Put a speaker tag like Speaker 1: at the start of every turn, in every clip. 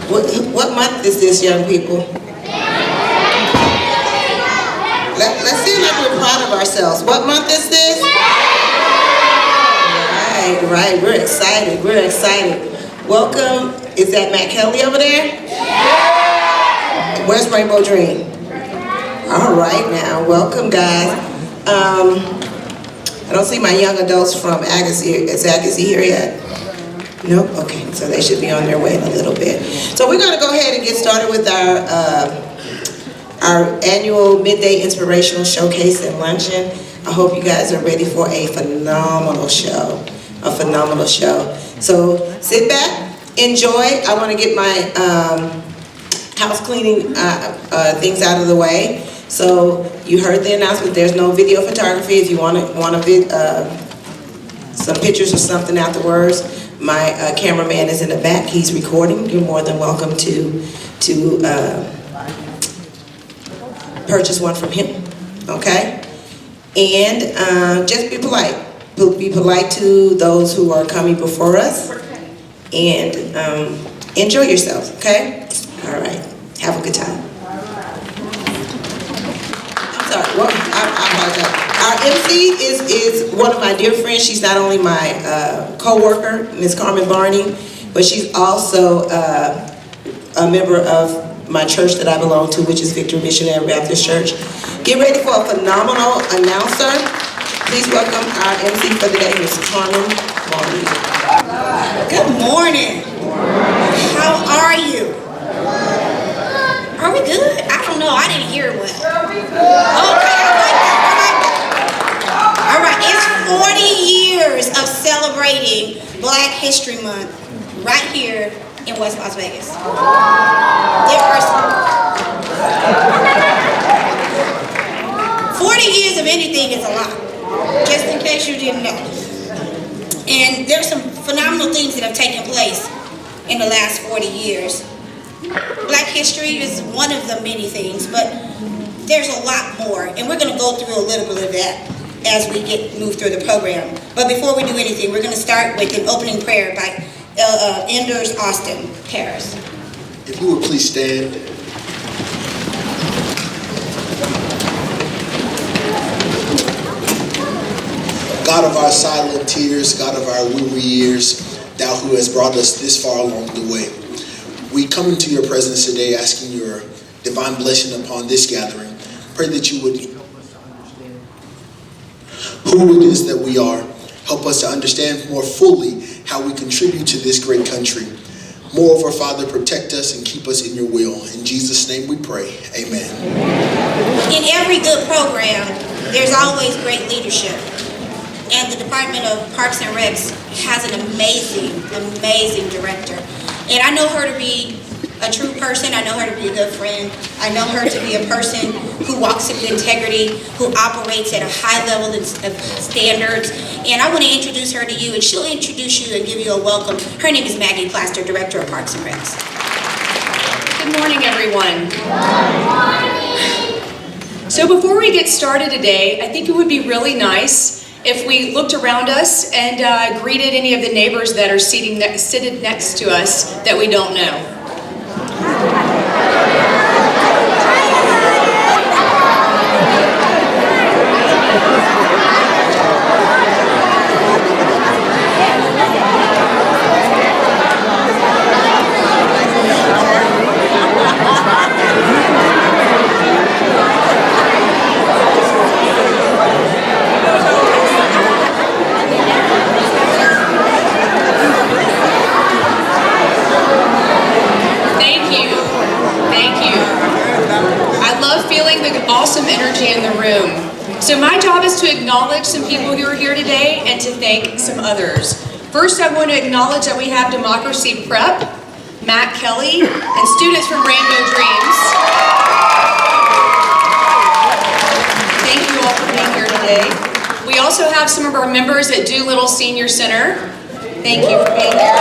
Speaker 1: What month is this, young people? Let's seem like we're proud of ourselves. What month is this? Right. We're excited. Welcome. Is that Matt Kelly over there? Where's Rainbow Dream? All right now. Welcome, guys. I don't see my young adults from Agassiz. Is Agassiz here yet? Nope. Okay, so they should be on their way in a little bit. So we're going to go ahead and get started with our annual midday inspirational showcase and luncheon. I hope you guys are ready for a phenomenal show. So sit back, enjoy. I want to get my house cleaning things out of the way. So you heard the announcement. There's no video photography. If you want some pictures or something afterwards, my cameraman is in the back. He's recording. You're more than welcome to purchase one from him. Okay? And just be polite. Be polite to those who are coming before us, and enjoy yourselves. Okay? All right. Have a good time. Sorry, well, I apologize. Our MC is one of my dear friends. She's not only my co-worker, Ms. Carmen Barney, but she's also a member of my church that I belong to, which is Victory Missionary Baptist Church. Get ready for a phenomenal announcer. Please welcome our MC for the day, Ms. Carmen Barney.
Speaker 2: Good morning. How are you? Are we good? I don't know. I didn't hear well. Okay, I like that. All right, it's 40 years of celebrating Black History Month right here in West Las Vegas. There are 40 years of anything is a lot, just in case you didn't know. And there's some phenomenal things that have taken place in the last 40 years. Black history is one of the many things, but there's a lot more, and we're going to go through a little bit of that as we move through the program. But before we do anything, we're going to start with an opening prayer by Enders Austin Harris.
Speaker 3: If you would please stand. God of our silent tears, God of our weary years, thou who has brought us this far along the way. We come into your presence today asking your divine blessing upon this gathering. Pray that you would help us to understand who it is that we are. Help us to understand more fully how we contribute to this great country. Moreover, Father, protect us and keep us in your will. In Jesus' name we pray. Amen.
Speaker 2: In every good program, there's always great leadership. And the Department of Parks and Recs has an amazing director. And I know her to be a true person. I know her to be a good friend. I know her to be a person who walks with integrity, who operates at a high level of standards. And I want to introduce her to you, and she'll introduce you and give you a welcome. Her name is Maggie Plaster, Director of Parks and Recs.
Speaker 4: Good morning, everyone. Good morning. So before we get started today, I think it would be really nice if we looked around us and greeted any of the neighbors that are seated next to us that we don't know. Awesome energy in the room. So my job is to acknowledge some people who are here today and to thank some others. First, I want to acknowledge that we have Democracy Prep, Matt Kelly, and students from Rainbow Dreams. Thank you all for being here today. We also have some of our members at Doolittle Senior Center. Thank you for being here.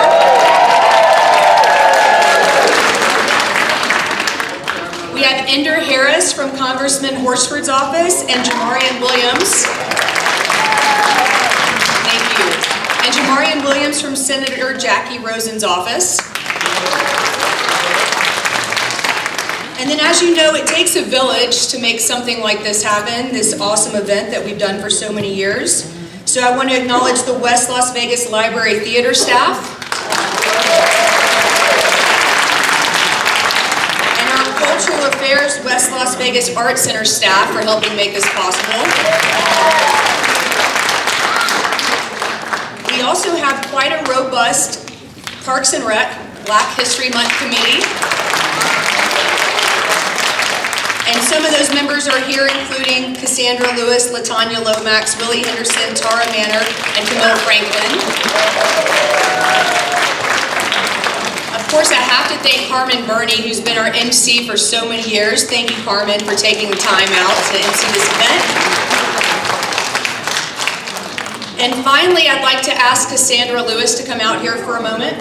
Speaker 4: We have Ender Harris from Congressman Horsford's office and Jamarian Williams. Thank you. And Jamarian Williams from Senator Jackie Rosen's office. And then, as you know, it takes a village to make something like this happen, this awesome event that we've done for so many years. So I want to acknowledge the West Las Vegas Library Theater staff and our Cultural Affairs West Las Vegas Art Center staff for helping make this possible. We also have quite a robust Parks and Rec Black History Month committee. And some of those members are here, including Cassandra Lewis, Latanya Lomax, Willie Henderson, Tara Manor, and Camille Franklin. Of course, I have to thank Carmen Burney, who's been our MC for so many years. Thank you, Carmen, for taking the time out to MC this event. And finally, I'd like to ask Cassandra Lewis to come out here for a moment.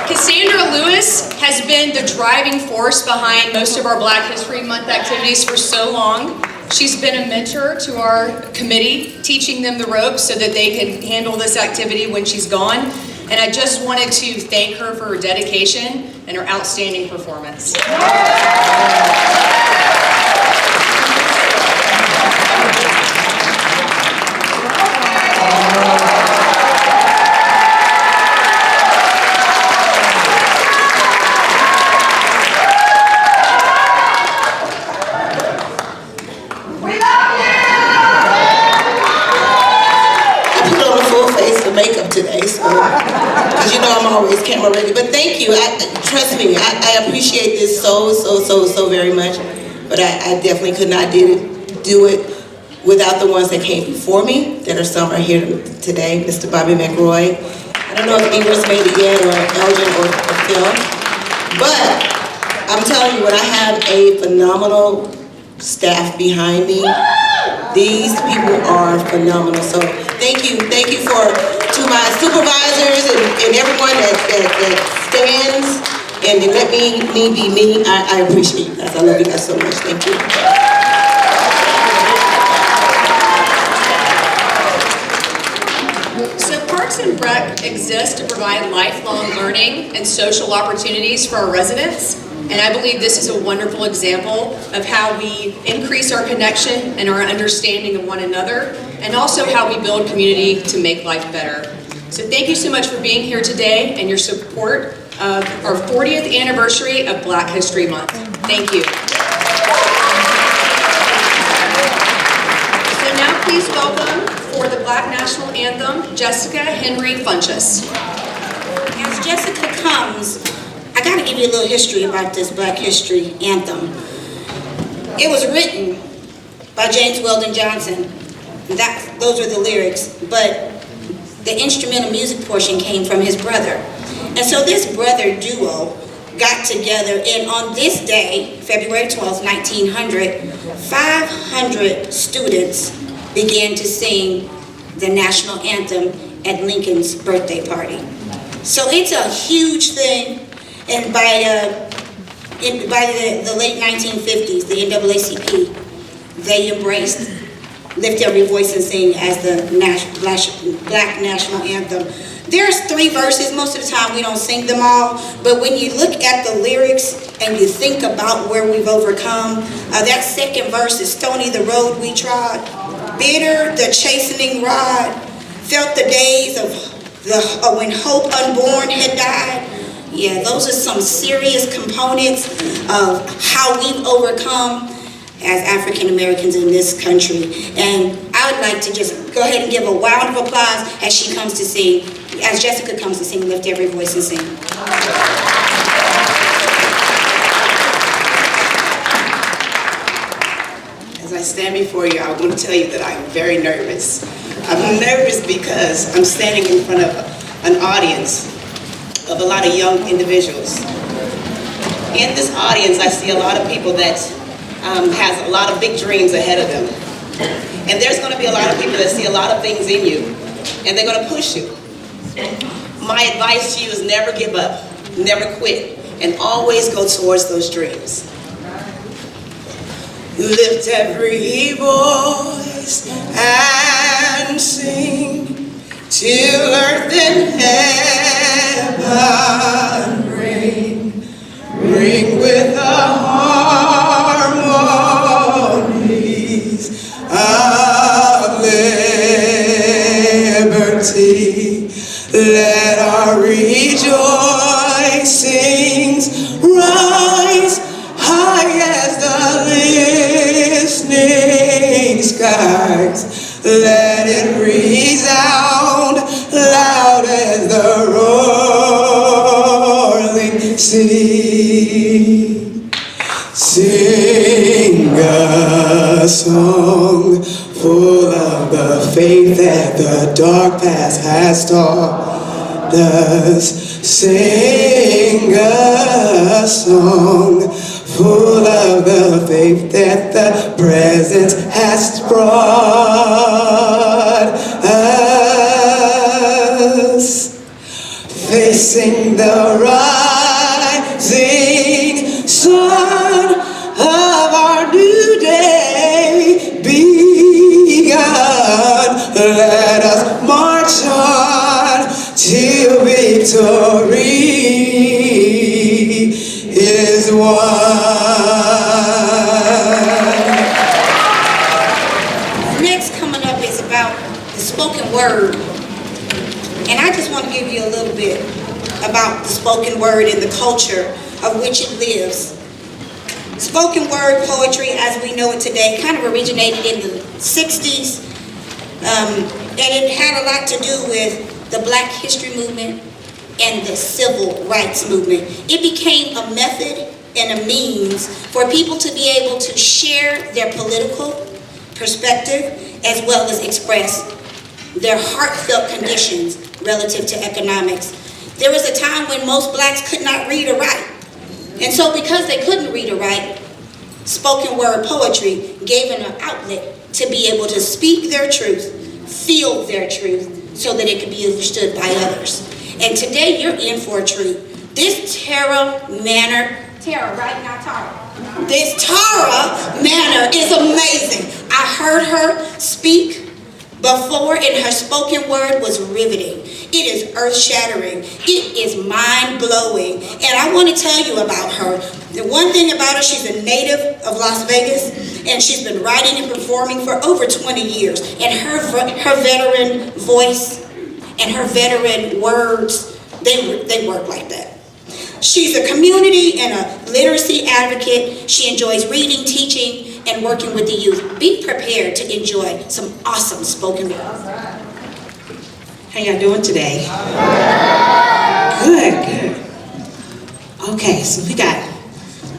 Speaker 4: Cassandra Lewis has been the driving force behind most of our Black History Month activities for so long. She's been a mentor to our committee, teaching them the ropes so that they can handle this activity when she's gone. And I just wanted to thank her for her dedication and her outstanding performance.
Speaker 1: Makeup today, so because you know I'm always camera ready. But thank you. Trust me, I appreciate this so very much. But I definitely could not do it without the ones that came before me. That are some are here today. Mr. Bobby McRoy. I don't know if Ingrid's made it yet, or Elgin, or Phil. But I'm telling you, when I have a phenomenal staff behind me, these people are phenomenal. So thank you to my supervisors and everyone that stands and let me be me. I appreciate you guys. I love you guys so much. Thank you.
Speaker 4: So Parks and Rec exists to provide lifelong learning and social opportunities for our residents. And I believe this is a wonderful example of how we increase our connection and our understanding of one another, and also how we build community to make life better. So thank you so much for being here today and your support of our 40th anniversary of Black History Month. Thank you. So now please welcome for the Black National Anthem, Jessica Henry Funchess.
Speaker 2: As Jessica comes, I got to give you a little history about this Black History Anthem. It was written by James Weldon Johnson. Those are the lyrics, but the instrumental music portion came from his brother. And so this brother duo got together, and on this day, February 12th, 1900, 500 students began to sing the national anthem at Lincoln's birthday party. So it's a huge thing. And by the late 1950s, the NAACP, they embraced Lift Every Voice and Sing as the Black National Anthem. There's 3 verses. Most of the time we don't sing them all, but when you look at the lyrics and you think about where we've overcome, that second verse is stony the road we trod, bitter the chastening rod, felt the days of when hope unborn had died. Yeah, those are some serious components of how we've overcome as African Americans in this country. And I would like to just go ahead and give a round of applause as she comes to sing, as Jessica comes to sing, Lift Every Voice and Sing.
Speaker 5: As I stand before you, I want to tell you that I am very nervous. I'm nervous because I'm standing in front of an audience of a lot of young individuals. In this audience, I see a lot of people that has a lot of big dreams ahead of them. And there's going to be a lot of people that see a lot of things in you, and they're going to push you. My advice to you is never give up, never quit, and always go towards those dreams. Lift every voice and
Speaker 6: of liberty. Let our rejoicings rise high as the listening skies. Let it resound loud as the rolling sea. Sing a song full of the faith that the dark past has taught us. Sing a song full of the faith that the present has brought us. Facing the rising sun of our new day begun. Let us march on till victory is won.
Speaker 2: Next coming up is about the spoken word. And I just want to give you a little bit about the spoken word and the culture of which it lives. Spoken word poetry, as we know it today, kind of originated in the 60s. And it had a lot to do with the Black History movement and the Civil Rights movement. It became a method and a means for people to be able to share their political perspective as well as express their heartfelt conditions relative to economics. There was a time when most blacks could not read or write. And so because they couldn't read or write, spoken word poetry gave them an outlet to be able to speak their truth, feel their truth, so that it could be understood by others. And today you're in for a treat. This Tara Manor, Tara, right now, Tara. This Tara Manor is amazing. I heard her speak before, and her spoken word was riveting. It is earth-shattering. It is mind-blowing. And I want to tell you about her. The one thing about her, she's a native of Las Vegas, and she's been writing and performing for over 20 years. And her veteran voice and her veteran words, they work like that. She's a community and a literacy advocate. She enjoys reading, teaching, and working with the youth. Be prepared to enjoy some awesome spoken word.
Speaker 5: How y'all doing today? Good, good. Okay, so we got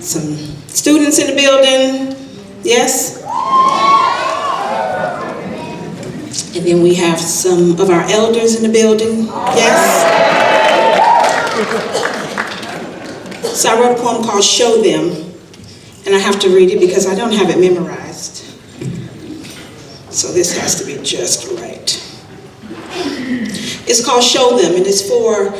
Speaker 5: some students in the building, yes? And then we have some of our elders in the building, yes? So I wrote a poem called Show Them, and I have to read it because I don't have it memorized. So this has to be just right. It's called Show Them, and it's for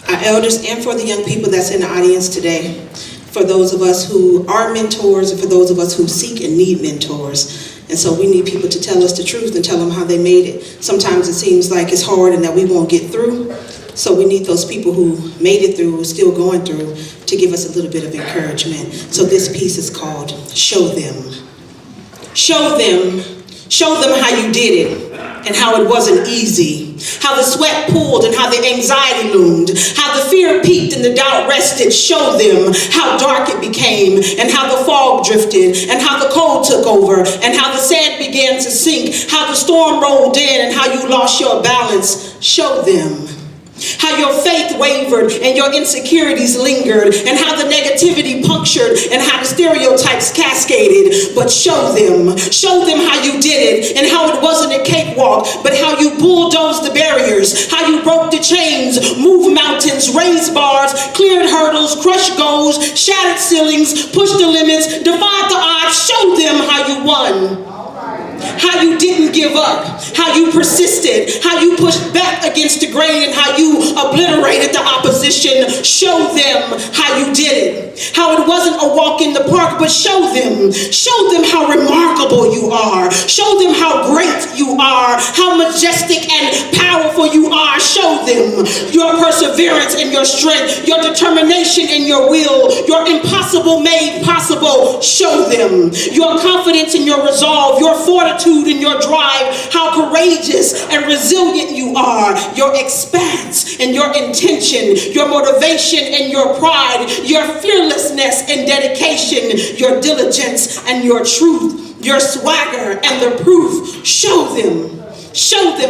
Speaker 5: our elders and for the young people that's in the audience today, for those of us who are mentors and for those of us who seek and need mentors. And so we need people to tell us the truth and tell them how they made it. Sometimes it seems like it's hard and that we won't get through. So we need those people who made it through, who are still going through, to give us a little bit of encouragement. So this piece is called Show Them. Show them how you did it and how it wasn't easy. How the sweat pooled and how the anxiety loomed. How the fear peaked and the doubt rested. Show them how dark it became and how the fog drifted and how the cold took over and how the sand began to sink. How the storm rolled in and how you lost your balance. Show them how your faith wavered and your insecurities lingered and how the negativity punctured and how the stereotypes cascaded. But show them how you did it and how it wasn't a cakewalk, but how you bulldozed the barriers, how you broke the chains, moved mountains, raised bars, cleared hurdles, crushed goals, shattered ceilings, pushed the limits, defied the odds. Show them how you won. How you didn't give up, how you persisted, how you pushed back against the grain, and how you obliterated the opposition. Show them how you did it. How it wasn't a walk in the park, but show them how remarkable you are. Show them how great you
Speaker 6: you are, how majestic and powerful you are. Show them your perseverance and your strength, your determination and your will, your impossible made possible. Show them your confidence and your resolve, your fortitude and your drive, how courageous and resilient you are, your expanse and your intention, your motivation and your pride, your fearlessness and dedication, your diligence and your truth, your swagger and the proof. Show them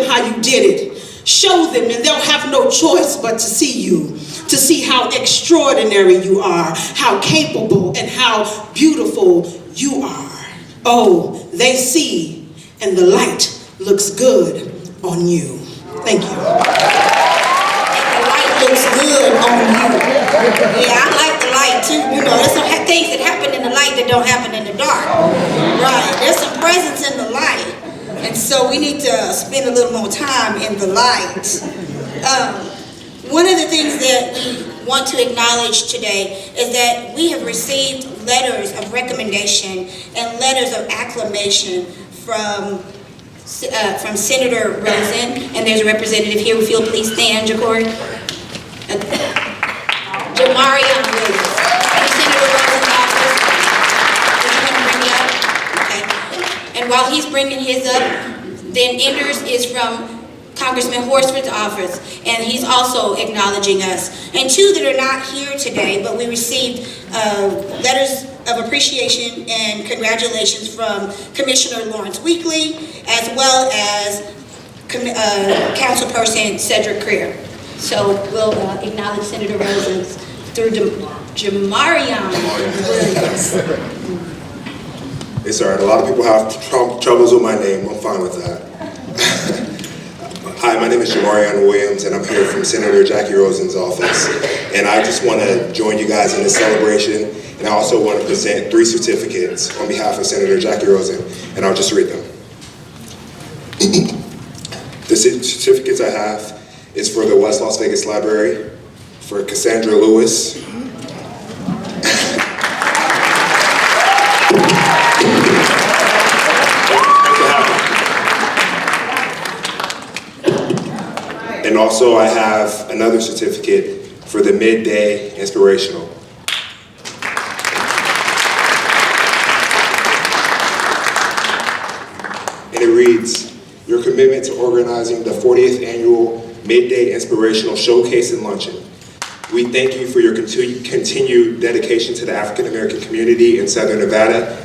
Speaker 6: how you did it. Show them, and they'll have no choice but to see you, to see how extraordinary you are, how capable and how beautiful you are. Oh, they see, and the light looks good on you. Thank you.
Speaker 2: The light looks good on you. Yeah, I like the light too. You know, there's some things that happen in the light that don't happen in the dark. Right, there's some presence in the light. And so we need to spend a little more time in the light. One of the things that we want to acknowledge today is that we have received letters of recommendation and letters of acclamation from Senator Rosen, and there's a representative here. If you'll please stand, Jacory. Jamaria Williams. Senator Rosen's office. Would you want to bring me up? Okay. And while he's bringing his up, then Enders is from Congressman Horsford's office, and he's also acknowledging us. And two that are not here today, but we received letters of appreciation and congratulations from Commissioner Lawrence Weekly, as well as Councilperson Cedric Creer. So we'll acknowledge Senator Rosen's through Jamarion Williams.
Speaker 7: It's all right. A lot of people have troubles with my name. I'm fine with that. Hi, my name is Jamarion Williams, and I'm here from Senator Jackie Rosen's office. And I just want to join you guys in this celebration. And I also want to present 3 certificates on behalf of Senator Jackie Rosen, and I'll just read them. The certificates I have is for the West Las Vegas Library, for Cassandra Lewis, and also I have another certificate for the Midday Inspirational. And it reads, your commitment to organizing the 40th annual Midday Inspirational Showcase and Luncheon. We thank you for your continued dedication to the African American community in Southern Nevada.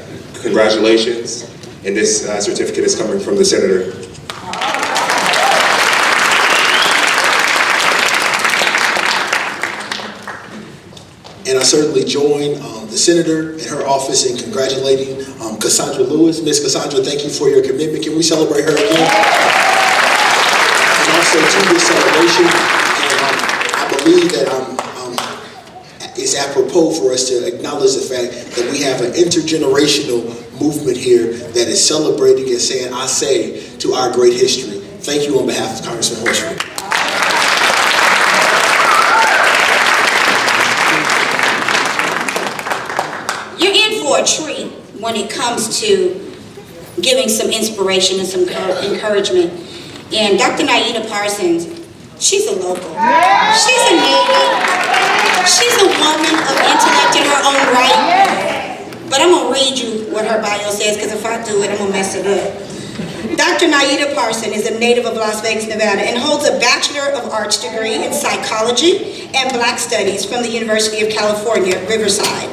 Speaker 7: Congratulations. And this certificate is coming from the Senator.
Speaker 3: And I certainly join the Senator in her office in congratulating Cassandra Lewis. Miss Cassandra, thank you for your commitment. Can we celebrate her again? And also to this celebration, and I believe that it's apropos for us to acknowledge the fact that we have an intergenerational movement here that is celebrating and saying, I say, to our great history. Thank you on behalf of Congressman Horsford.
Speaker 2: You're in for a treat when it comes to giving some inspiration and some encouragement. And Dr. Naida Parsons, she's a local. She's a native. She's a woman of intellect in her own right. But I'm going to read you what her bio says, because if I do it, I'm going to mess it up. Dr. Naida Parsons is a native of Las Vegas, Nevada, and holds a Bachelor of Arts degree in Psychology and Black Studies from the University of California, Riverside.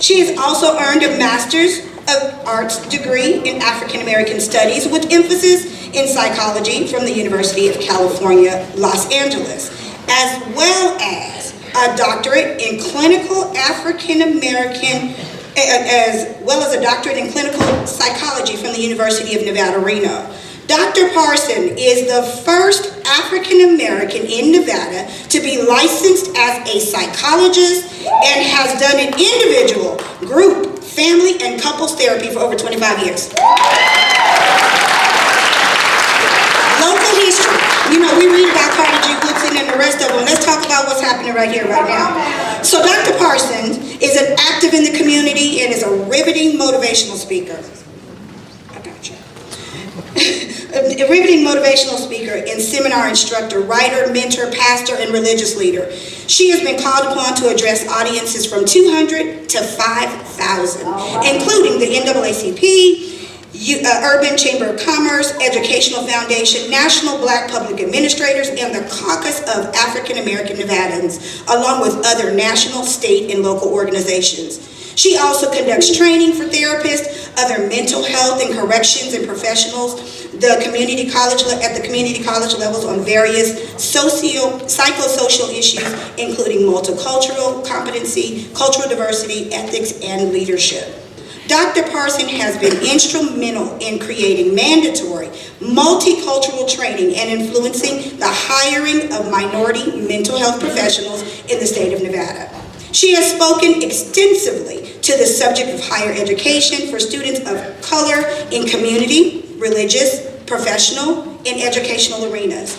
Speaker 2: She has also earned a Master's of Arts degree in African American Studies with emphasis in Psychology from the University of California, Los Angeles, as well as a doctorate in Clinical African American, as well as a doctorate in Clinical Psychology from the University of Nevada, Reno. Dr. Parson is the first African American in Nevada to be licensed as a psychologist and has done an individual, group, family, and couples therapy for over 25 years. Local history. You know, we read about Carter G. Woodson and the rest of them. Let's talk about what's happening right here, right now. So Dr. Parsons is an active in the community and is a riveting motivational speaker. I got you. a riveting motivational speaker and seminar instructor, writer, mentor, pastor, and religious leader. She has been called upon to address audiences from 200 to 5,000, including the NAACP, Urban Chamber of Commerce, Educational Foundation, National Black Public Administrators, and the Caucus of African American Nevadans, along with other national, state, and local organizations. She also conducts training for therapists, other mental health and corrections and professionals, at the community college levels on various psychosocial issues, including multicultural competency, cultural diversity, ethics, and leadership. Dr. Parson has been instrumental in creating mandatory multicultural training and influencing the hiring of minority mental health professionals in the state of Nevada. She has spoken extensively to the subject of higher education for students of color in community, religious, professional, and educational arenas.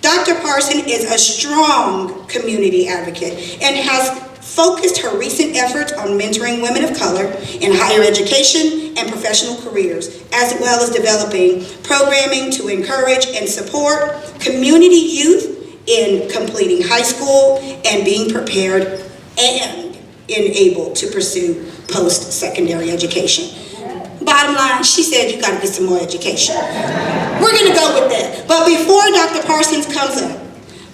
Speaker 2: Dr. Parson is a strong community advocate and has focused her recent efforts on mentoring women of color in higher education and professional careers, as well as developing programming to encourage and support community youth in completing high school and being prepared and able to pursue post-secondary education. Bottom line, she said you gotta get some more education. We're gonna go with that. But before Dr. Parsons comes up,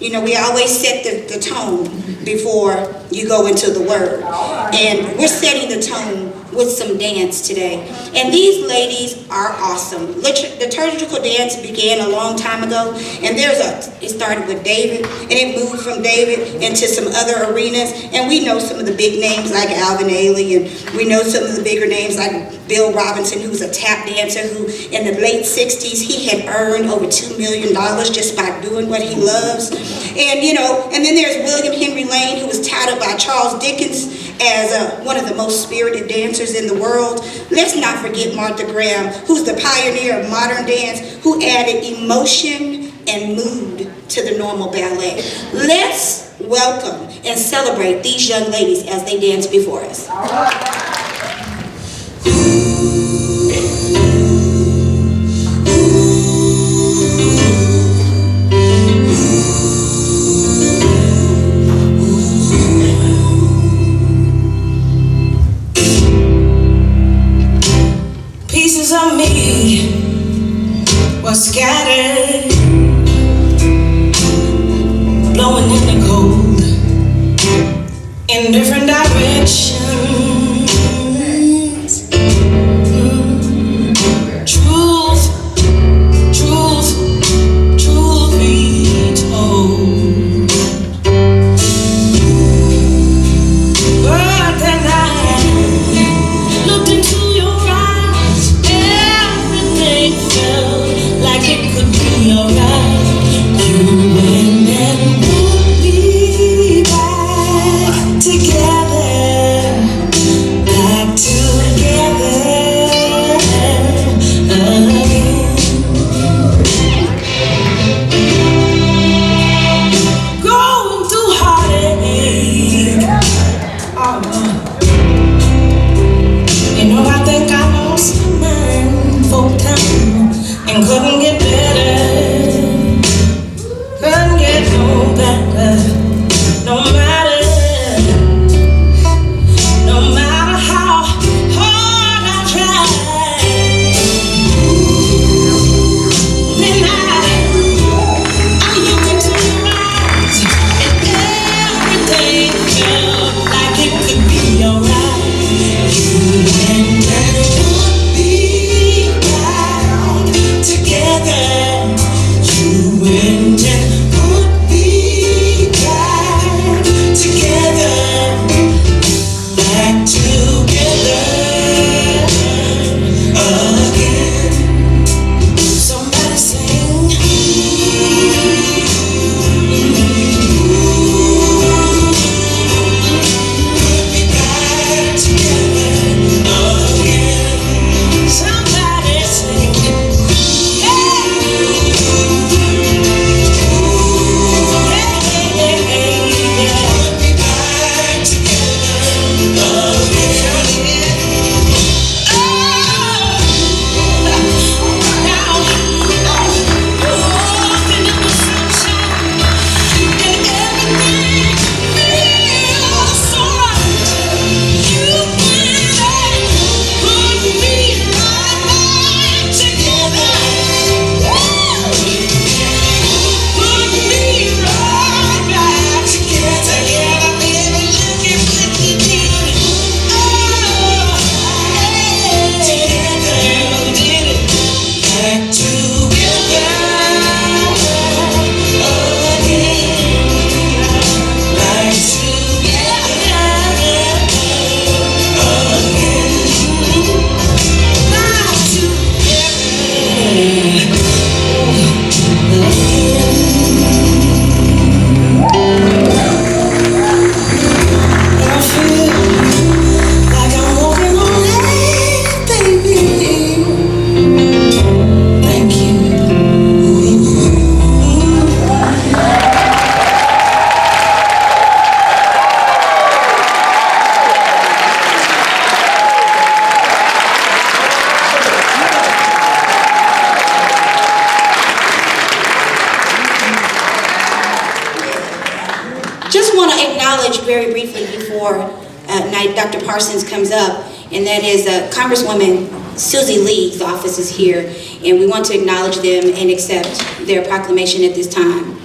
Speaker 2: you know, we always set the tone before you go into the word. And we're setting the tone with some dance today. And these ladies are awesome. Liturgical dance began a long time ago, and it started with David, and it moved from David into some other arenas. And we know some of the big names like Alvin Ailey, and we know some of the bigger names like Bill Robinson, who was a tap dancer who in the late 60s, he had earned over $2 million just by doing what he loves. And you know, and then there's William Henry Lane, who was touted by Charles Dickens as one of the most spirited dancers in the world. Let's not forget Martha Graham, who's the pioneer of modern dance, who added emotion and mood to the normal ballet. Let's welcome and celebrate these young ladies as they dance before us.
Speaker 8: Pieces of me were scattered, blowing in the cold in different directions. Truth be told. But then I looked into your eyes. Everything felt like it could be alright. You and we'll be back together, back together again. Going through heartache. You know, I think I lost my mind for time and couldn't get better, couldn't get no better, no matter how hard I tried. Then I looked into your eyes and everything felt like it could be alright. You and I would be back together.
Speaker 2: before Dr. Parsons comes up, and that is Congresswoman Susie Lee's office is here, and we want to acknowledge them and accept their proclamation at this time.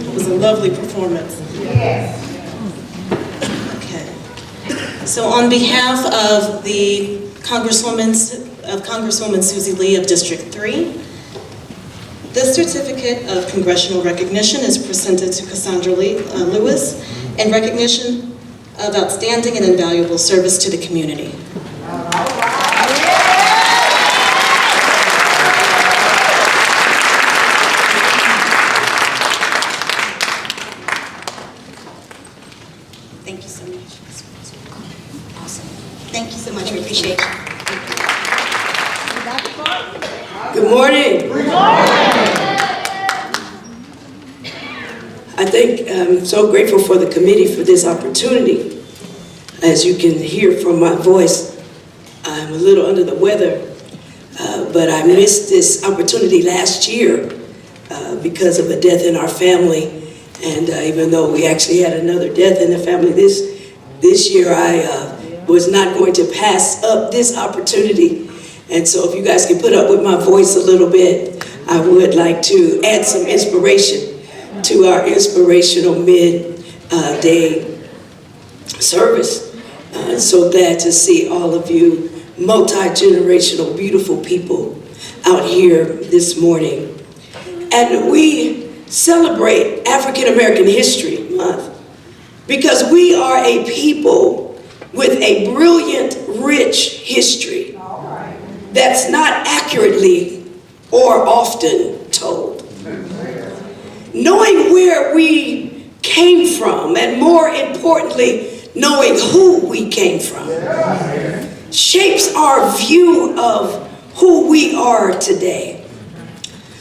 Speaker 6: It was a lovely performance.
Speaker 8: Yes.
Speaker 6: Okay. So on behalf of the Congresswoman Susie Lee of District 3, this certificate of congressional recognition is presented to Cassandra Lewis in recognition of outstanding and invaluable service to the community.
Speaker 2: Thank you so much. Awesome. Thank you so much. We appreciate you.
Speaker 9: Good morning. Good morning. I think I'm so grateful for the committee for this opportunity. As you can hear from my voice, I'm a little under the weather, but I missed this opportunity last year because of a death in our family. And even though we actually had another death in the family this year, I was not going to pass up this opportunity. And so if you guys can put up with my voice a little bit, I would like to add some inspiration to our inspirational midday service. So glad to see all of you multi-generational, beautiful people out here this morning. And we celebrate African American History Month because we are a people with a brilliant, rich history that's not accurately or often told. Knowing where we came from, and more importantly, knowing who we came from, shapes our view of who we are today.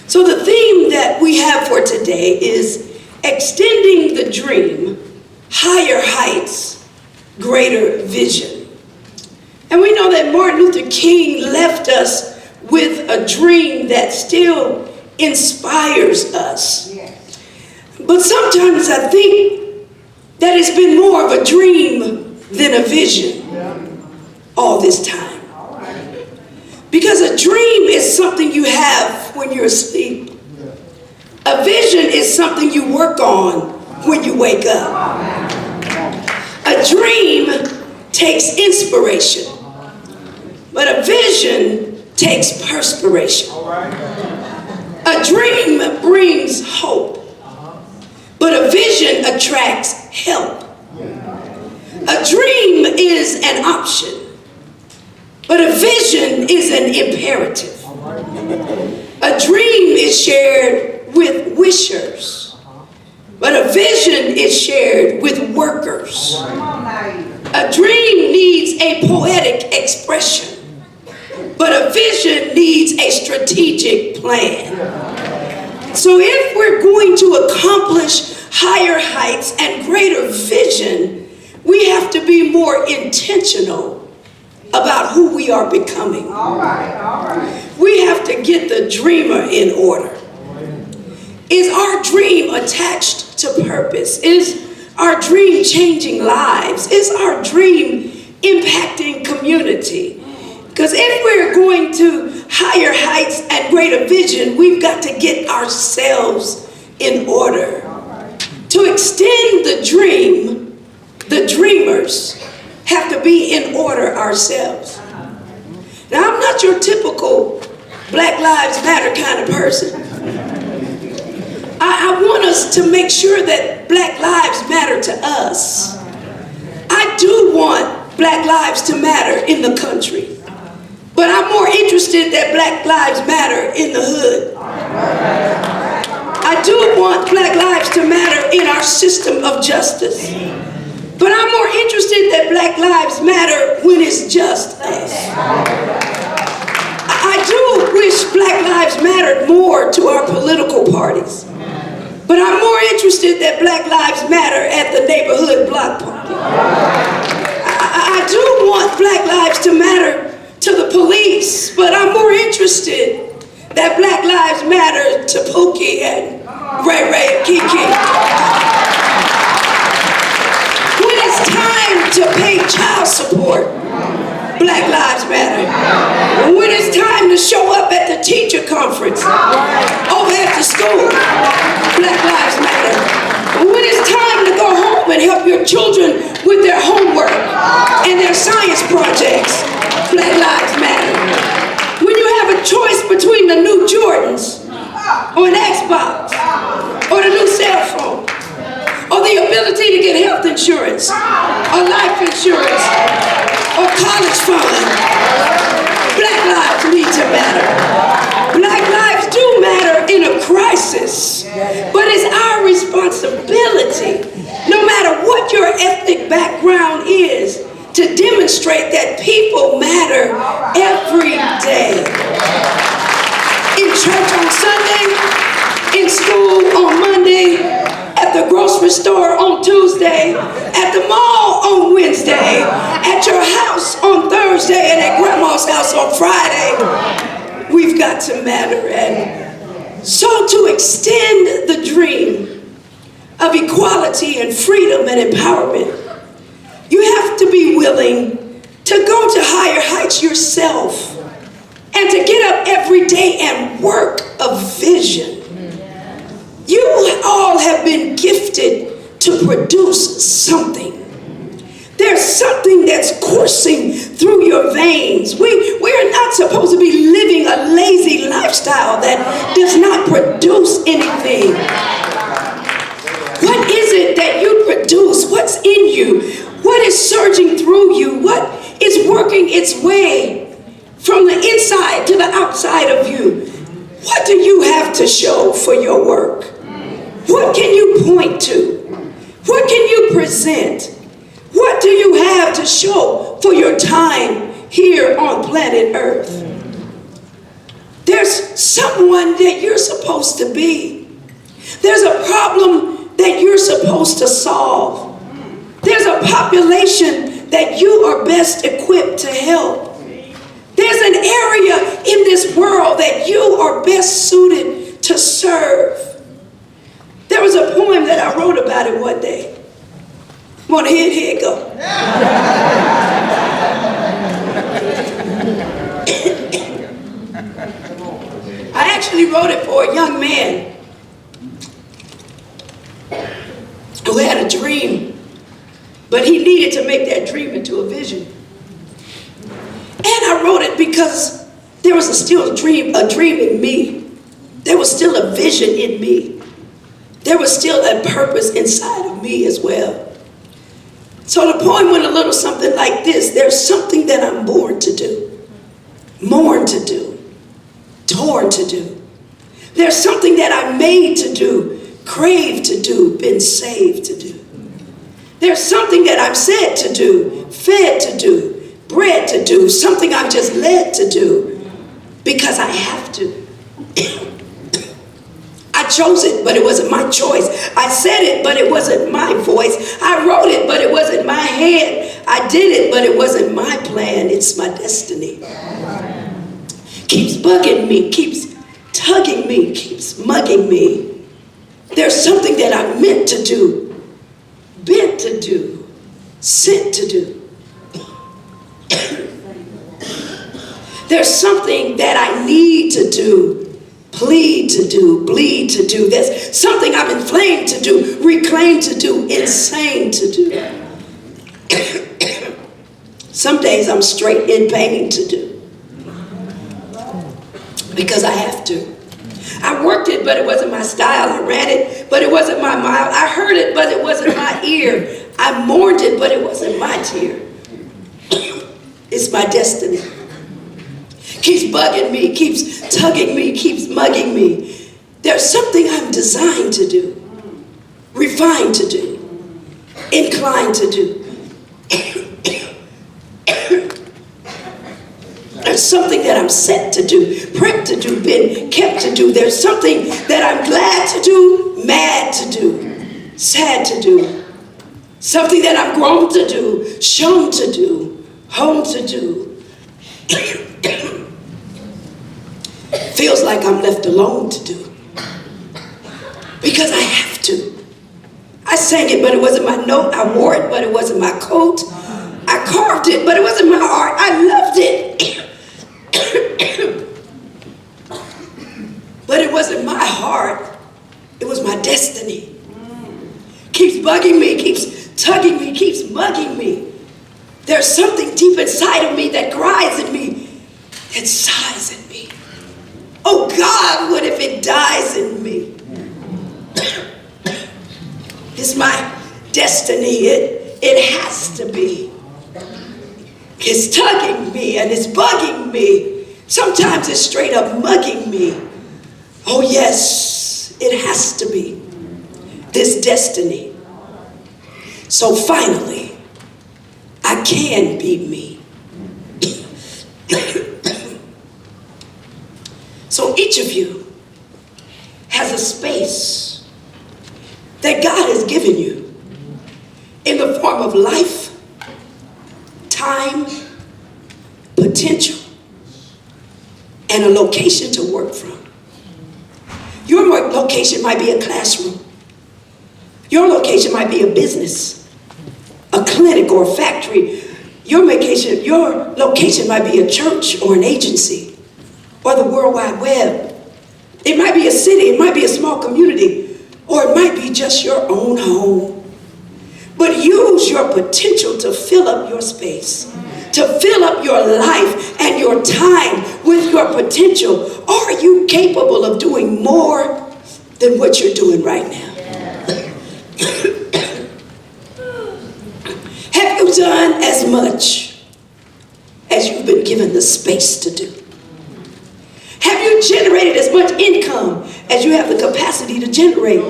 Speaker 9: So the theme that we have for today is extending the dream, higher heights, greater vision. And we know that Martin Luther King left us with a dream that still inspires us. But sometimes I think that it's been more of a dream than a vision all this time. Because a dream is something you have when you're asleep. A vision is something you work on when you wake up. A dream takes inspiration, but a vision takes perspiration. A dream brings hope, but a vision attracts help. A dream is an option, but a vision is an imperative. A dream is shared with wishers, but a vision is shared with workers. A dream needs a poetic expression, but a vision needs a strategic plan. So if we're going to accomplish higher heights and greater vision, we have to be more intentional about who we are becoming. All right. We have to get the dreamer in order. Is our dream attached to purpose? Is our dream changing lives? Is our dream impacting community? Because if we're going to higher heights and greater vision, we've got to get ourselves in order. To extend the dream, the dreamers have to be in order ourselves. Now, I'm not your typical Black Lives Matter kind of person. I want us to make sure that Black lives matter to us. I do want Black lives to matter in the country, but I'm more interested that Black lives matter in the hood. I do want Black lives to matter in our system of justice, but I'm more interested that Black lives matter when it's just us. I do wish Black lives mattered more to our political parties, but I'm more interested that Black lives matter at the neighborhood block party. I do want Black lives to matter to the police, but I'm more interested that Black Lives Matter to Pookie and Ray Ray and Kiki. When it's time to pay child support, Black Lives Matter. When it's time to show up at the teacher conference over at the school, Black Lives Matter. When it's time to go home and help your children with their homework and their science projects, Black Lives Matter. When you have a choice between the new Jordans or an Xbox or the new cell phone or the ability to get health insurance or life insurance or college fund, Black lives need to matter. Black lives do matter in a crisis, but it's our responsibility, no matter what your ethnic background is, to demonstrate that people matter every day. In church on Sunday, in school on Monday, at the grocery store on Tuesday, at the mall on Wednesday, at your house on Thursday, and at grandma's house on Friday. We've got to matter. And so to extend the dream of equality and freedom and empowerment, you have to be willing to go to higher heights yourself and to get up every day and work a vision. You all have been gifted to produce something. There's something that's coursing through your veins. We are not supposed to be living a lazy lifestyle that does not produce anything. What is it that you produce? What's in you? What is surging through you? What is working its way from the inside to the outside of you? What do you have to show for your work? What can you point to? What can you present? What do you have to show for your time here on planet Earth? There's someone that you're supposed to be. There's a problem that you're supposed to solve. There's a population that you are best equipped to help. There's an area in this world that you are best suited to serve. There was a poem that I wrote about it one day. Want to hear it? Here it go. I actually wrote it for a young man who had a dream, but he needed to make that dream into a vision. And I wrote it because there was still a dream in me. There was still a vision in me. There was still a purpose inside of me as well. So the poem went a little something like this. There's something that I'm born to do, mourn to do, torn to do. There's something that I'm made to do, crave to do, been saved to do. There's something that I'm said to do, fed to do, bred to do, something I'm just led to do because I have to. I chose it, but it wasn't my choice. I said it, but it wasn't my voice. I wrote it, but it wasn't my hand. I did it, but it wasn't my plan. It's my destiny. Keeps bugging me, keeps tugging me, keeps mugging me. There's something that I'm meant to do, bent to do, sent to do. There's something that I need to do, plead to do, bleed to do. There's something I'm inflamed to do, reclaimed to do, insane to do. Some days I'm straight in pain to do because I have to. I worked it, but it wasn't my style. I ran it, but it wasn't my mile. I heard it, but it wasn't my ear. I mourned it, but it wasn't my tear. It's my destiny. Keeps bugging me, keeps tugging me, keeps mugging me. There's something I'm designed to do, refined to do, inclined to do. There's something that I'm set to do, prepped to do, been kept to do. There's something that I'm glad to do, mad to do, sad to do. Something that I'm grown to do, shown to do, home to do. Feels like like I'm left alone to do. Because I have to. I sang it, but it wasn't my note. I wore it, but it wasn't my coat. I carved it, but it wasn't my art. I loved it. But it wasn't my heart. It was my destiny. Keeps bugging me, keeps tugging me, keeps mugging me. There's something deep inside of me that cries in me, that sighs in me. Oh God, what if it dies in me? It's my destiny. It has to be. It's tugging me and it's bugging me. Sometimes it's straight up mugging me. Oh yes, it has to be. This destiny. So finally, I can be me. So each of you has a space that God has given you in the form of life, time, potential, and a location to work from. Your location might be a classroom. Your location might be a business, a clinic or a factory. Your location might be a church or an agency or the World Wide Web. It might be a city, it might be a small community, or it might be just your own home. But use your potential to fill up your space, to fill up your life and your time with your potential. Are you capable of doing more than what you're doing right now? Have you done as much as you've been given the space to do? Have you generated as much income as you have the capacity to generate?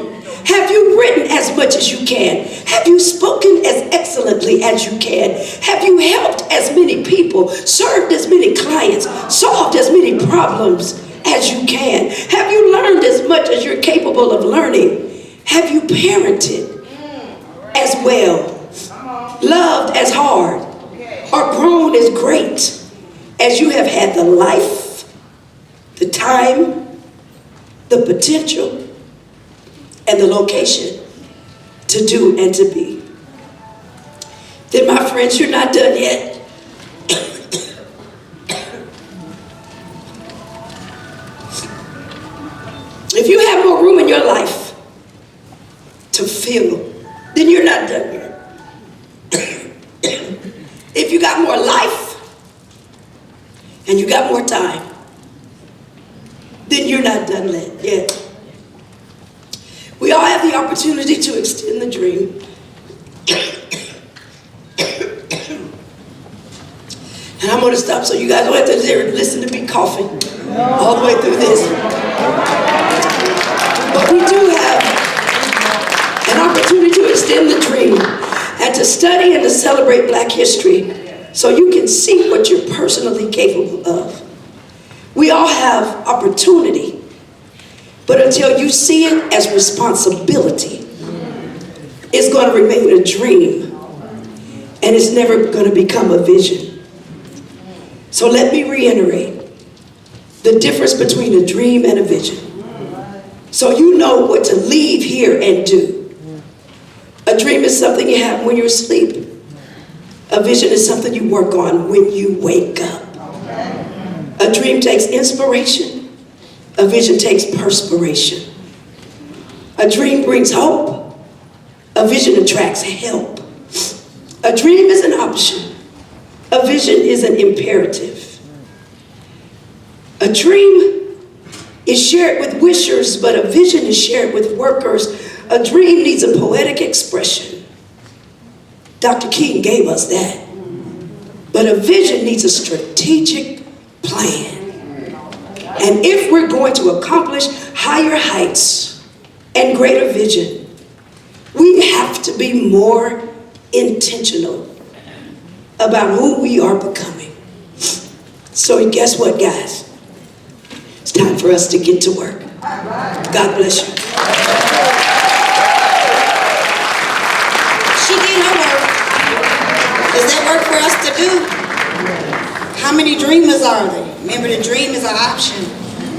Speaker 9: Have you written as much as you can? Have you spoken as excellently as you can? Have you helped as many people, served as many clients, solved as many problems as you can? Have you learned as much as you're capable of learning? Have you parented as well, loved as hard, or grown as great as you have had the life, the time, the potential, and the location to do and to be? Then my friends, you're not done yet. If you have more room in your life to fill, then you're not done yet. If you got more life and you got more time, then you're not done yet. We all have the opportunity to extend the dream. And I'm going to stop so you guys don't have to listen to me coughing all the way through this. But we do have an opportunity to extend the dream and to study and to celebrate Black history so you can see what you're personally capable of. We all have opportunity, but until you see it as responsibility, it's going to remain a dream and it's never going to become a vision. So let me reiterate the difference between a dream and a vision, so you know what to leave here and do. A dream is something you have when you're asleep. A vision is something you work on when you wake up. A dream takes inspiration. A vision takes perspiration. A dream brings hope. A vision attracts help. A dream is an option. A vision is an imperative. A dream is shared with wishers, but a vision is shared with workers. A dream needs a poetic expression. Dr. King gave us that. But a vision needs a strategic plan. And if we're going to accomplish higher heights and greater vision, we have to be more intentional about who we are becoming. So guess what, guys? It's time for us to get to work. God bless you.
Speaker 2: She did her work. Is that work for us to do? How many dreamers are there? Remember, the dream is an option.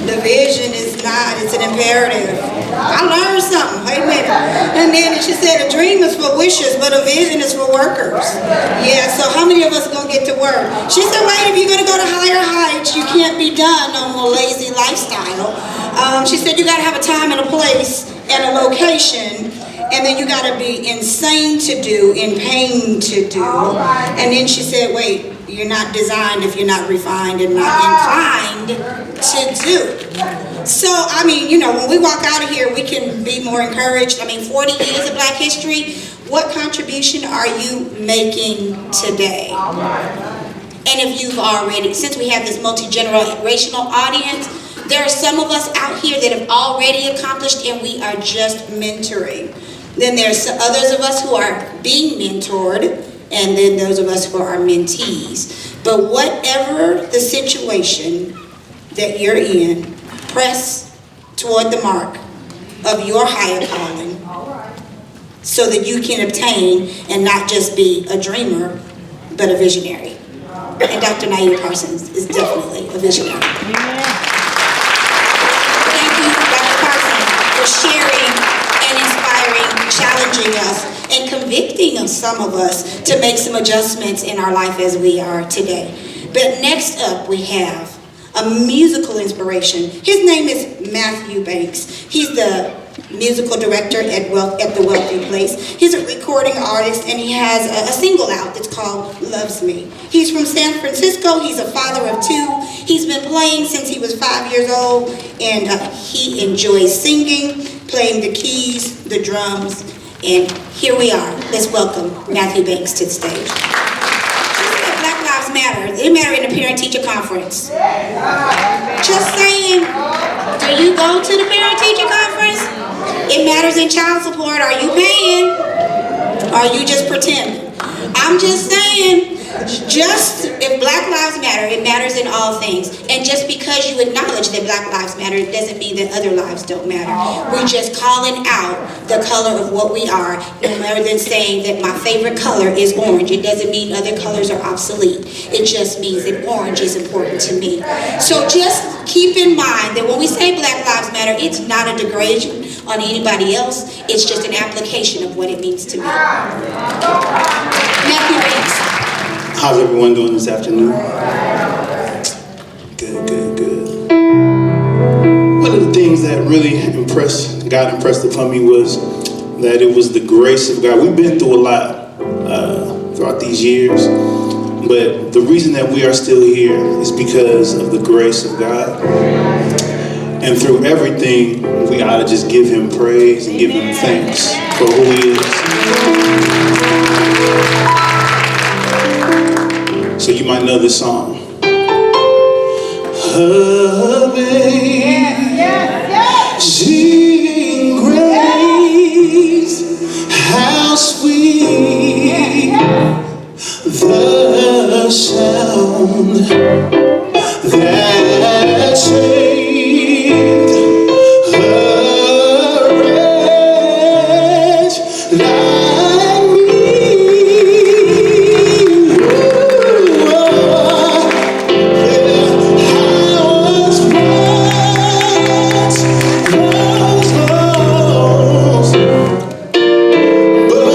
Speaker 10: The vision is not, it's an imperative. I learned something, wait a minute. And then she said a dream is for wishes, but a vision is for workers. Yeah, so how many of us are going to get to work? She said, wait, if you're going to go to higher heights, you can't be done on a lazy lifestyle. She said you got to have a time and a place and a location. And then you got to be insane to do, in pain to do. And then she said, wait, you're not designed if you're not refined and not inclined to do. So, I mean, you know, when we walk out of here, we can be more encouraged. I mean, 40 years of Black history, what contribution are you making today? And if you've already, since we have this multi-generational audience, there are some of us out here that have already accomplished and we are just mentoring. Then there's others of us who are being mentored, and then those of us who are mentees. But whatever the situation that you're in, press toward the mark of your higher calling so that you can obtain and not just be a dreamer, but a visionary. And Dr. Naida Parsons is definitely a visionary. Thank you, Dr. Parsons, for sharing and inspiring, challenging us, and convicting of some of us to make some adjustments in our life as we are today. But next up we have a musical inspiration. His name is Matthew Banks. He's the musical director at the Wealthy Place. He's a recording artist and he has a single out that's called Loves Me. He's from San Francisco. He's a father of 2. He's been playing since he was 5 years old, and he enjoys singing, playing the keys, the drums, and here we are. Let's welcome Matthew Banks to the stage. Black Lives Matter. They matter in the parent-teacher conference. Just saying. Do you go to the parent-teacher conference? It matters in child support. Are you paying? Or are you just pretending? I'm just saying. Just if Black Lives Matter, it matters in all things. And just because you acknowledge that Black Lives Matter, it doesn't mean that other lives don't matter. We're just calling out the color of what we are, no matter than saying that my favorite color is orange. It doesn't mean other colors are obsolete. It just means that orange is important to me. So just keep in mind that when we say Black Lives Matter, it's not a degradation on anybody else. It's just an application of what it means to me. Matthew Banks.
Speaker 11: How's everyone doing this afternoon? Good. One of the things that really God impressed upon me was that it was the grace of God. We've been through a lot throughout these years, but the reason that we are still here is because of the grace of God. And through everything, we ought to just give Him praise and give Him thanks for who He is. So you might know this song. Amazing grace, how sweet the sound that saved a wretch like me. What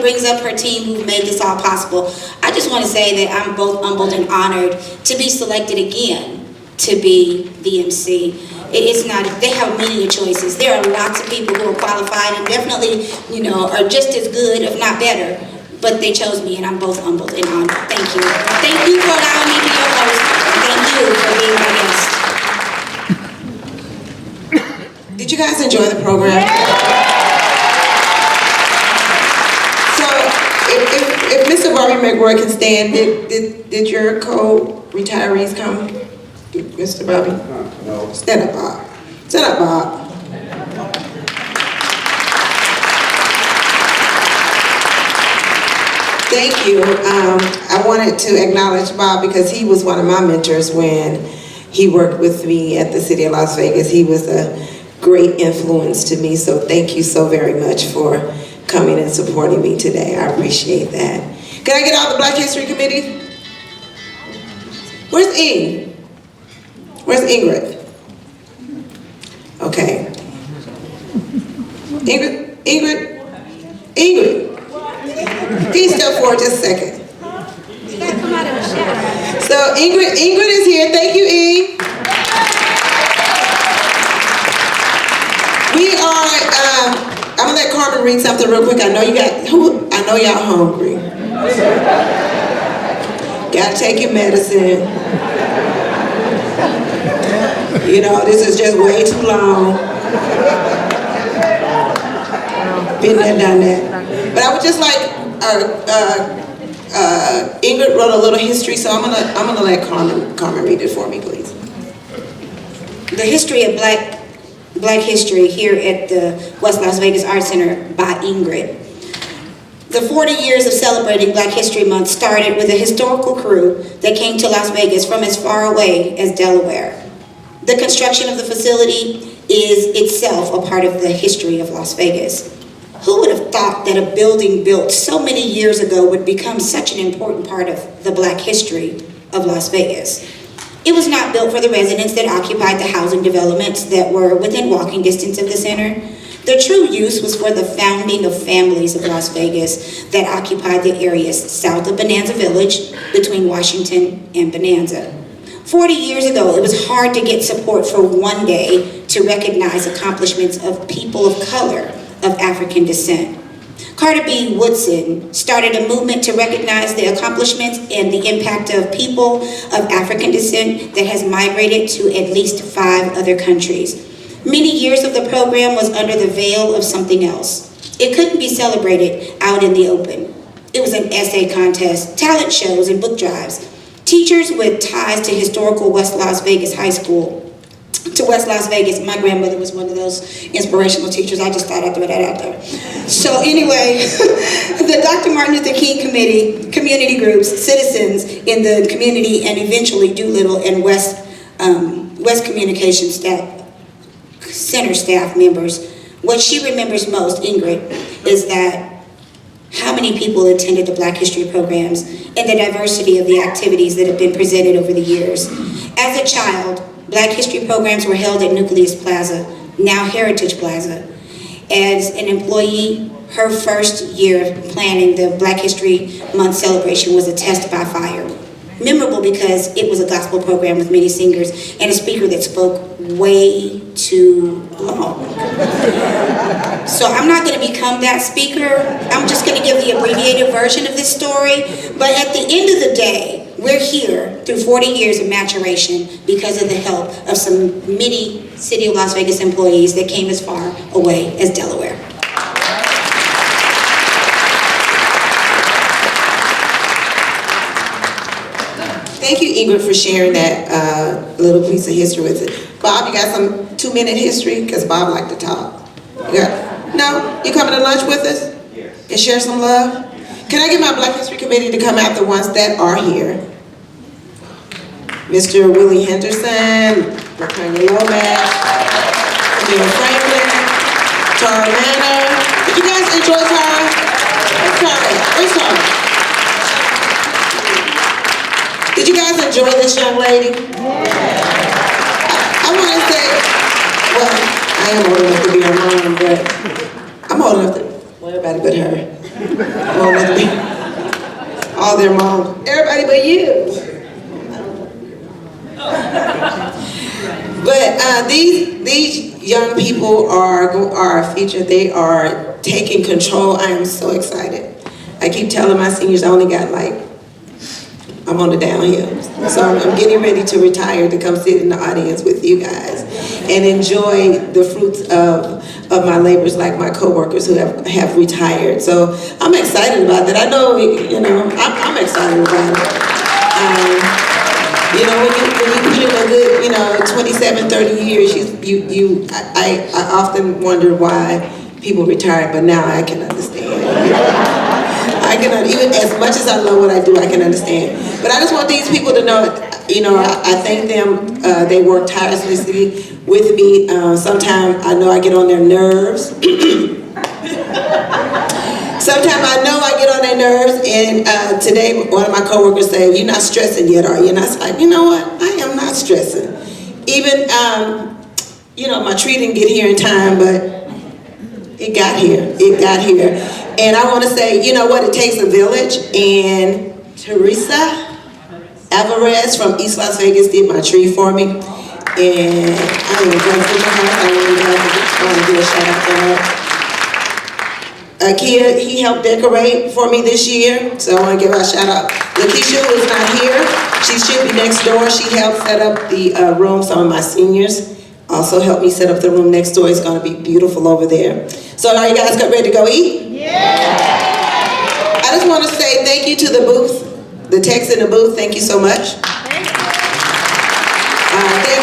Speaker 10: brings up her team who made this all possible. I just want to say that I'm both humbled and honored to be selected again to be the MC. It's not, they have many choices. There are lots of people who are qualified and definitely, you know, are just as good, if not better, but they chose me and I'm both humbled and honored. Thank you. Thank you for allowing me to be your host. Thank you for being my guest.
Speaker 1: Did you guys enjoy the program? So, if Mr. Bobby McRoy can stand, did your co-retirees come? Mr. Bobby? No. Stand up, Bob. Stand up, Bob. Thank you. I wanted to acknowledge Bob because he was one of my mentors when he worked with me at the City of Las Vegas. He was a great influence to me, so thank you so very much for coming and supporting me today. I appreciate that. Can I get out the Black History Committee? Where's E? Where's Ingrid? Okay. Ingrid? Please step forward just a second. So Ingrid is here. Thank you, E. We are, I'm gonna let Carmen read something real quick. I know y'all hungry. Gotta take your medicine. You know, this is just way too long. Been there, done that. But I would just like, Ingrid wrote a little history, so I'm gonna let Carmen read it for me, please.
Speaker 10: The history of Black history here at the West Las Vegas Arts Center by Ingrid. The 40 years of celebrating Black History Month started with a historical crew that came to Las Vegas from as far away as Delaware. The construction of the facility is itself a part of the history of Las Vegas. Who would have thought that a building built so many years ago would become such an important part of the Black history of Las Vegas? It was not built for the residents that occupied the housing developments that were within walking distance of the center. The true use was for the founding of families of Las Vegas that occupied the areas south of Bonanza Village, between Washington and Bonanza. 40 years ago, it was hard to get support for one day to recognize accomplishments of people of color of African descent. Carter B. Woodson started a movement to recognize the accomplishments and the impact of people of African descent that has migrated to at least 5 other countries. Many years of the program was under the veil of something else. It couldn't be celebrated out in the open. It was an essay contest, talent shows, and book drives. Teachers with ties to historical West Las Vegas High School, to West Las Vegas. My grandmother was one of those inspirational teachers. I just thought I'd throw that out there. So anyway, the Dr. Martin Luther King Committee, community groups, citizens in the community, and eventually Doolittle and West Communication staff, center staff members. What she remembers most, Ingrid, is that how many people attended the Black History programs and the diversity of the activities that have been presented over the years. As a child, Black History programs were held at Nucleus Plaza, now Heritage Plaza. As an employee, her first year planning the Black History Month celebration was a test by fire. Memorable because it was a gospel program with many singers and a speaker that spoke way too long. So I'm not going to become that speaker. I'm just going to give the abbreviated version of this story. But at the end of the day, we're here through 40 years of maturation because of the help of some many City of Las Vegas employees that came as far away as Delaware.
Speaker 1: Thank you, Ingrid, for sharing that little piece of history with us. Bob, you got some 2-minute history? Because Bob liked to talk. No? You coming to lunch with us? Yes. And share some love? Can I get my Black History Committee to come out, the ones that are here? Mr. Willie Henderson, Latonya Lomax, Neil Franklin, Tara Manor. Did you guys enjoy Tara? Where's Tara? Where's Tara? Did you guys enjoy this young lady? I want to say, well, I am old enough to be her mom, but I'm old enough to, well, everybody but her. Well, let me. All their moms. Everybody but you. But these young people are featured. They are taking control. I am so excited. I keep telling my seniors I only got I'm on the downhill. So I'm getting ready to retire to come sit in the audience with you guys and enjoy the fruits of my labors, like my coworkers who have retired. So I'm excited about that. I know, I'm excited about it. When you've been a good, 27, 30 years, I often wonder why people retire, but now I can understand. Even as much as I love what I do, I can understand. But I just want these people to know, I thank them. They work tirelessly with me. Sometimes I know I get on their nerves. Sometimes I know I get on their nerves, and today one of my coworkers said, "You're not stressing yet, are you?" And I was like, you know what? I am not stressing. Even, my tree didn't get here in time, but it got here. It got here. And I want to say, you know what? It takes a village, and Teresa Alvarez from East Las Vegas did my tree for me. And I am grateful to her. I want to give a shout out to her. Kia, he helped decorate for me this year, so I want to give her a shout out. Lakeisha, who is not here, she should be next door. She helped set up the room. Some of my seniors also helped me set up the room next door. It's going to be beautiful over there. So are you guys ready to go eat? Yeah! I just want to say thank you to the booth, the techs in the booth. Thank you so much. Thank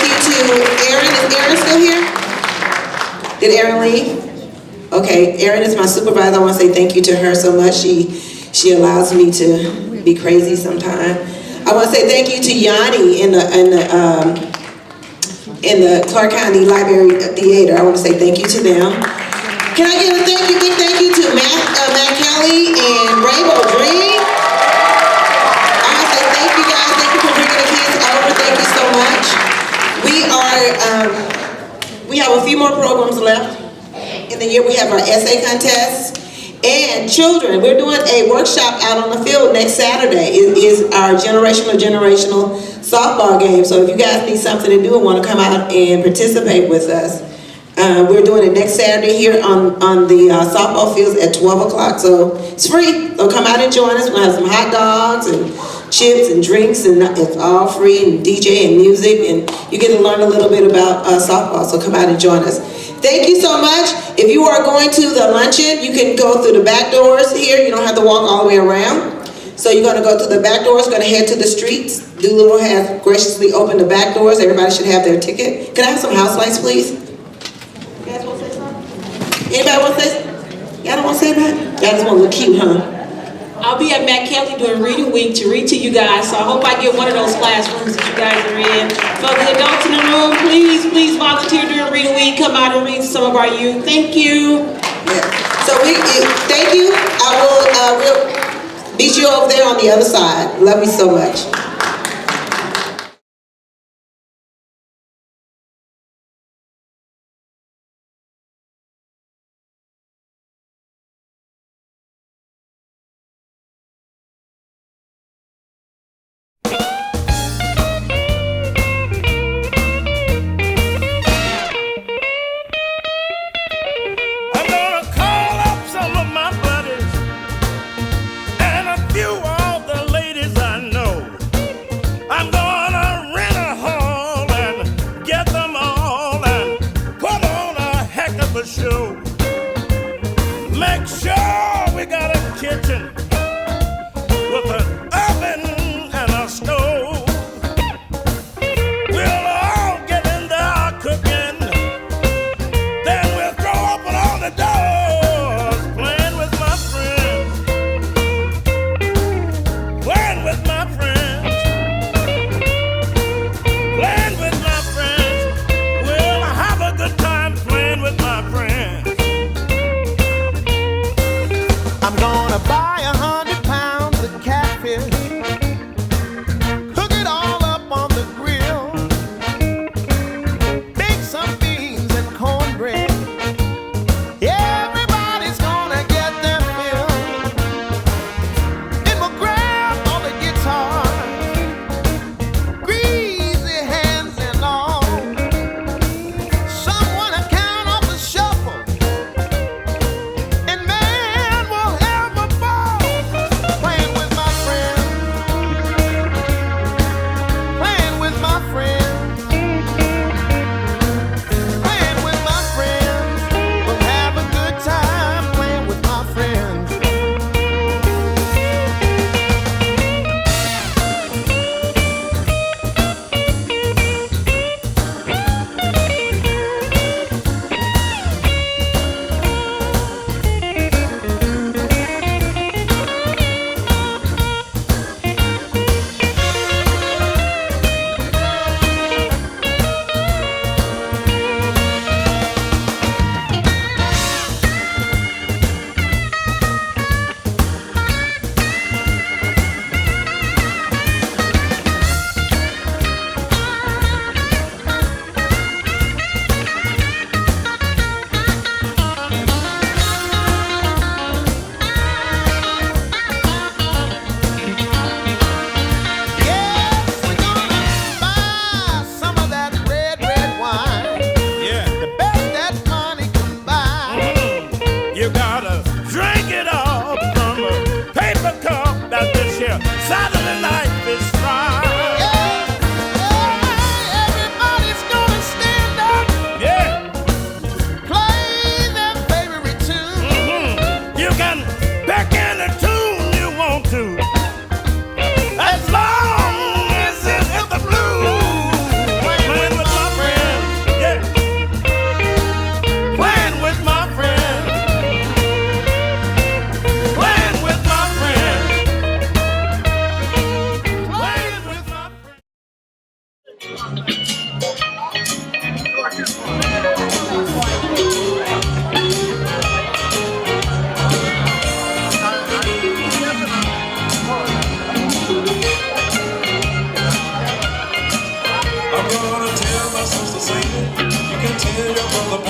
Speaker 1: you to Erin. Is Erin still here? Did Erin leave? Okay, Erin is my supervisor. I want to say thank you to her so much. She allows me to be crazy sometimes. I want to say thank you to Yanni in the Clark County Library Theater. I want to say thank you to them. Can I give a big thank you to Matt Kelly and Rainbow Dream? I want to say thank you guys. Thank you for bringing the kids over. Thank you so much. We have a few more programs left. In the year, we have our essay contest. And children, we're doing a workshop out on the field next Saturday. It is our generational softball game. So if you guys need something to do and want to come out and participate with us, we're doing it next Saturday here on the softball fields at 12 o'clock. So it's free. So come out and join us. We'll have some hot dogs and chips and drinks, and it's all free, and DJ and music, and you get to learn a little bit about softball. So come out and join us. Thank you so much. If you are going to the luncheon, you can go through the back doors here. You don't have to walk all the way around. So you're going to go to the back doors, going to head to the streets. Doolittle has graciously opened the back doors. Everybody should have their ticket. Can I have some house lights, please? You guys want to say something? Anybody want to say something? Y'all don't want to say that? Y'all just want to look cute, huh?
Speaker 6: I'll be at Matt Kelly during reading week to read to you guys, so I hope I get one of those classrooms that you guys are in. For the adults in the room, please volunteer during reading week. Come out and read to some of our youth. Thank you.
Speaker 1: Yeah. So thank you. We'll meet you over there on the other side. Love you so much.
Speaker 12: I'm gonna buy a Saturday night is right. Everybody's gonna stand up. Yeah. Play their favorite tune. You can back in the tune you want to. As long as it's the blues. Playing with my friends. Yeah. Playing with my friends. Playing with my friends. Playing with my friends.
Speaker 13: I'm gonna tell my sister, sing it. You can tell your brother.